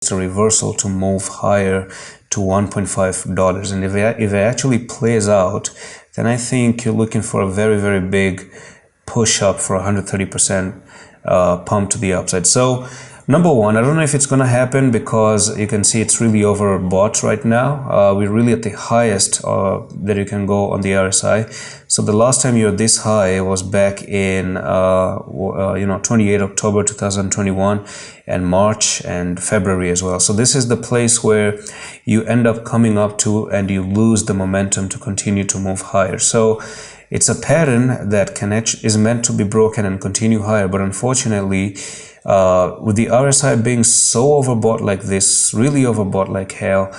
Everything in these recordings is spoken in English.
a reversal to move higher to $1.5. And if it actually plays out, then I think you're looking for a very big push up for 130% pump to the upside. So number one, I don't know if it's going to happen because you can see it's really overbought right now. We're really at the highest that you can go on the RSI. So the last time you're this high was back in 28 October 2021 and March and February as well. So this is the place where you end up coming up to and you lose the momentum to continue to move higher. So it's a pattern that is meant to be broken and continue higher, but unfortunately, with the RSI being so overbought like this, really overbought like hell,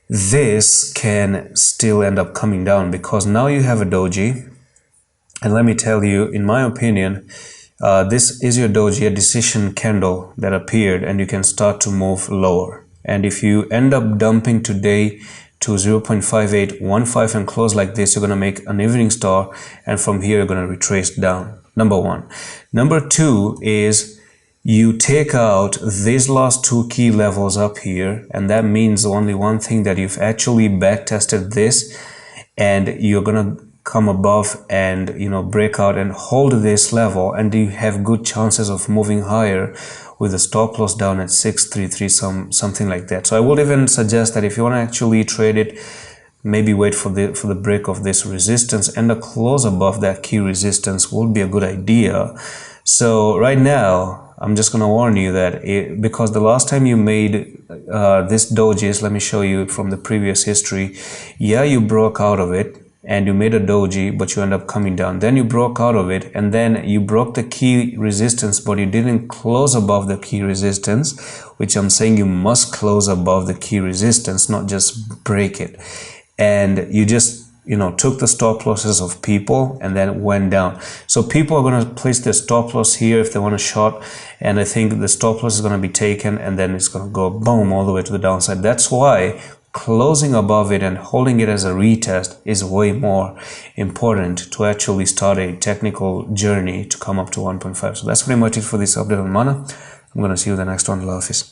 this can still end up coming down because now you have a doji. And let me tell you, in my opinion, this is your doji, a decision candle that appeared, and you can start to move lower. And if you end up dumping today to 0.5815 and close like this, you're going to make an evening star, and from here you're going to retrace down. Number one. Number two is you take out these last two key levels up here, and that means only one thing, that you've actually back tested this and you're going to come above and break out and hold this level, and you have good chances of moving higher with a stop loss down at 633, something like that. So I would even suggest that if you want to actually trade it, maybe wait for the break of this resistance, and a close above that key resistance would be a good idea. So right now, I'm just going to warn you that because the last time you made this dojis, let me show you from the previous history. Yeah, you broke out of it and you made a doji, but you end up coming down. Then you broke out of it, and then you broke the key resistance, but you didn't close above the key resistance, which I'm saying you must close above the key resistance, not just break it. And you just took the stop losses of people and then went down. So people are going to place their stop loss here if they want a short, and I think the stop loss is going to be taken, and then it's going to go boom all the way to the downside. That's why closing above it and holding it as a retest is way more important to actually start a technical journey to come up to 1.5. So that's pretty much it for this update on Mana. I'm going to see you in the next one. Allah Hafiz.